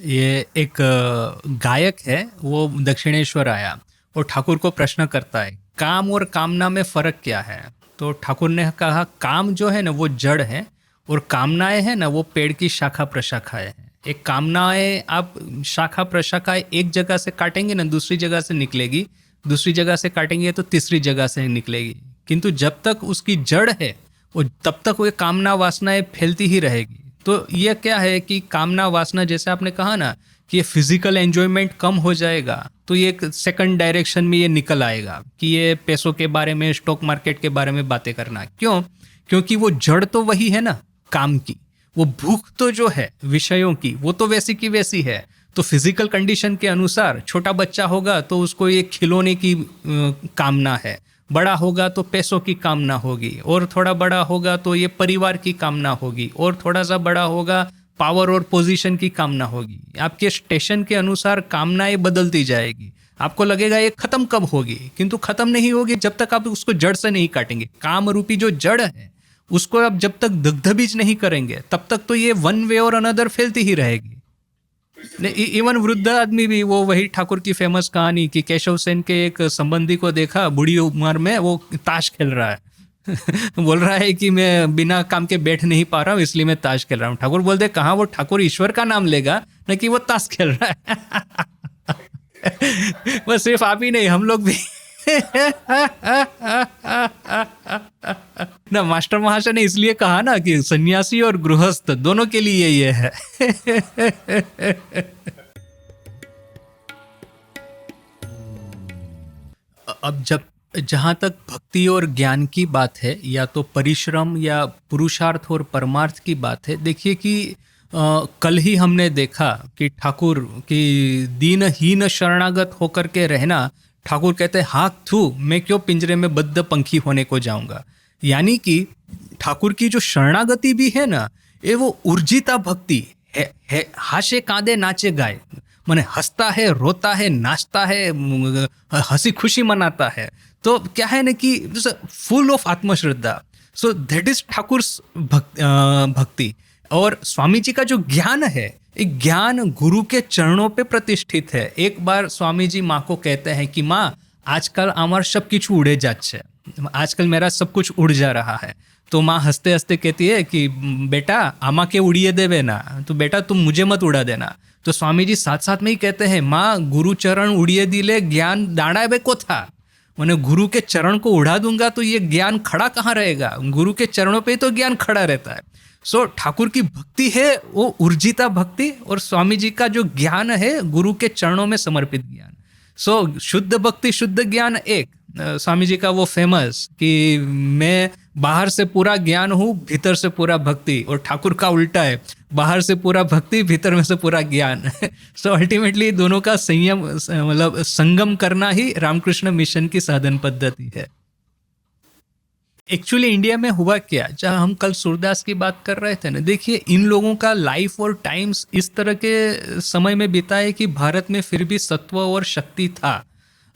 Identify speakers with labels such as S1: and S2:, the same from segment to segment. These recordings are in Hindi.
S1: ये एक गायक है, वो दक्षिणेश्वर आया और ठाकुर को प्रश्न करता है, काम और कामना में फ़र्क क्या है? तो ठाकुर ने कहा, काम जो है ना वो जड़ है, और कामनाएं है ना वो पेड़ की शाखा प्रशाखाएं हैं। एक कामनाएं आप शाखा प्रशाखाएं एक जगह से काटेंगे ना दूसरी जगह से निकलेगी, दूसरी जगह से काटेंगे तो तीसरी जगह से निकलेगी। किंतु जब तक उसकी जड़ है वो तब तक वो कामना वासनाएं फैलती ही रहेगी। तो ये क्या है कि कामना वासना, जैसे आपने कहा ना कि ये फिजिकल एंजॉयमेंट कम हो जाएगा, तो ये एक सेकंड डायरेक्शन में ये निकल आएगा कि ये पैसों के बारे में, स्टॉक मार्केट के बारे में बातें करना। क्यों? क्योंकि वो जड़ तो वही है ना काम की, वो भूख तो जो है विषयों की वो तो वैसी की वैसी है। तो फिजिकल कंडीशन के अनुसार छोटा बच्चा होगा तो उसको ये खिलौने की कामना है, बड़ा होगा तो पैसों की कामना होगी, और थोड़ा बड़ा होगा तो ये परिवार की कामना होगी, और थोड़ा सा बड़ा होगा पावर और पोजीशन की कामना होगी। आपके स्टेशन के अनुसार कामनाएं बदलती जाएगी। आपको लगेगा ये खत्म कब होगी, किंतु खत्म नहीं होगी जब तक आप उसको जड़ से नहीं काटेंगे। काम रूपी जो जड़ है उसको आप जब तक दग्धबीज नहीं करेंगे तब तक तो ये वन वे और अनदर फैलती ही रहेगी। इवन वृद्ध आदमी भी, वो वही ठाकुर की फेमस कहानी कि केशव सेन के एक संबंधी को देखा बूढ़ी उम्र में वो ताश खेल रहा है। बोल रहा है कि मैं बिना काम के बैठ नहीं पा रहा हूँ इसलिए मैं ताश खेल रहा हूँ। ठाकुर बोलते कहाँ वो ठाकुर ईश्वर का नाम लेगा न कि वो ताश खेल रहा है। बस सिर्फ आप ही नहीं, हम लोग भी। ना मास्टर महाशय ने इसलिए कहा ना कि सन्यासी और गृहस्थ दोनों के लिए ये है। अब जब जहाँ तक भक्ति और ज्ञान की बात है, या तो परिश्रम या पुरुषार्थ और परमार्थ की बात है, देखिए कि कल ही हमने देखा कि ठाकुर की दीनहीन शरणागत होकर के रहना, ठाकुर कहते हैं हाँ थू, मैं क्यों पिंजरे में बद्ध पंखी होने को जाऊंगा। यानी कि ठाकुर की जो शरणागति भी है ना, ये वो ऊर्जिता भक्ति है हाशे कांदे नाचे गाए, माने हंसता है, रोता है, नाचता है, हंसी खुशी मनाता है। तो क्या है ना कि फुल ऑफ आत्मश्रद्धा। So that is Thakur bhakti. और स्वामी जी का जो ज्ञान है, एक ज्ञान गुरु के चरणों पे प्रतिष्ठित है। एक बार स्वामी जी माँ को कहते हैं कि माँ आजकल आमार सब कुछ उड़े जाच्छे, आजकल मेरा सब कुछ उड़ जा रहा है। तो माँ हंसते हंसते कहती है कि बेटा आमा के उड़िए देवे ना, तो बेटा तुम मुझे मत उड़ा देना। तो स्वामी जी साथ साथ में ही कहते हैं माँ गुरु चरण उड़िए दिले ज्ञान दाड़ा बे को था, मैंने गुरु के चरण को उड़ा दूंगा तो ये ज्ञान खड़ा कहाँ रहेगा, गुरु के चरणों पे तो ज्ञान खड़ा रहता है। सो ठाकुर की भक्ति है वो ऊर्जिता भक्ति, और स्वामी जी का जो ज्ञान है गुरु के चरणों में समर्पित ज्ञान। सो शुद्ध भक्ति शुद्ध ज्ञान एक। स्वामी जी का वो फेमस कि मैं बाहर से पूरा ज्ञान हूँ, भीतर से पूरा भक्ति, और ठाकुर का उल्टा है, बाहर से पूरा भक्ति, भीतर में से पूरा ज्ञान। सो अल्टीमेटली दोनों का संयम, मतलब संगम करना ही रामकृष्ण मिशन की साधन पद्धति है। एक्चुअली इंडिया में हुआ क्या, जहाँ हम कल सूरदास की बात कर रहे थे ना, देखिए इन लोगों का लाइफ और टाइम्स इस तरह के समय में बीता है कि भारत में फिर भी सत्व और शक्ति था।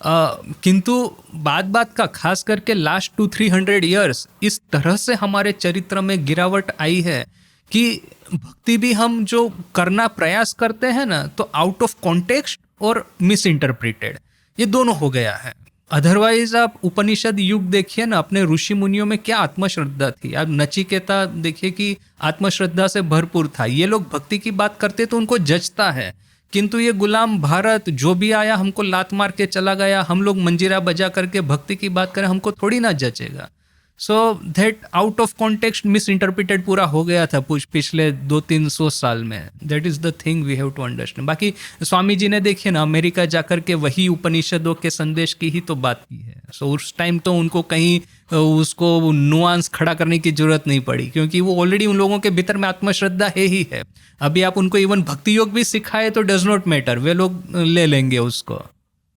S1: किंतु बात का खास करके लास्ट 200-300 ईयर्स इस तरह से हमारे चरित्र में गिरावट आई है कि भक्ति भी हम जो करना प्रयास करते हैं ना, तो आउट ऑफ कॉन्टेक्स्ट और मिस इंटरप्रिटेड, ये दोनों हो गया है। अदरवाइज आप उपनिषद युग देखिए ना, अपने ऋषि मुनियों में क्या आत्मश्रद्धा थी। आप नचिकेता देखिए कि आत्मश्रद्धा से भरपूर था। ये लोग भक्ति की बात करते तो उनको जचता है, किंतु ये गुलाम भारत जो भी आया हमको लात मार के चला गया, हम लोग मंजीरा बजा करके भक्ति की बात करें हमको थोड़ी ना जचेगा। So that out of context misinterpreted पूरा हो गया था पिछले 200-300 साल में। That is the thing we have to understand. बाकी स्वामी जी ने देखिए ना अमेरिका जाकर के वही उपनिषदों के संदेश की ही तो बात की है। सो उस टाइम तो उनको कहीं उसको नुआंस खड़ा करने की जरूरत नहीं पड़ी, क्योंकि वो ऑलरेडी उन लोगों के भीतर में आत्मश्रद्धा है ही है। अभी आप उनको इवन भक्ति योग भी सिखाए तो डज नॉट मैटर, वे लोग ले लेंगे उसको।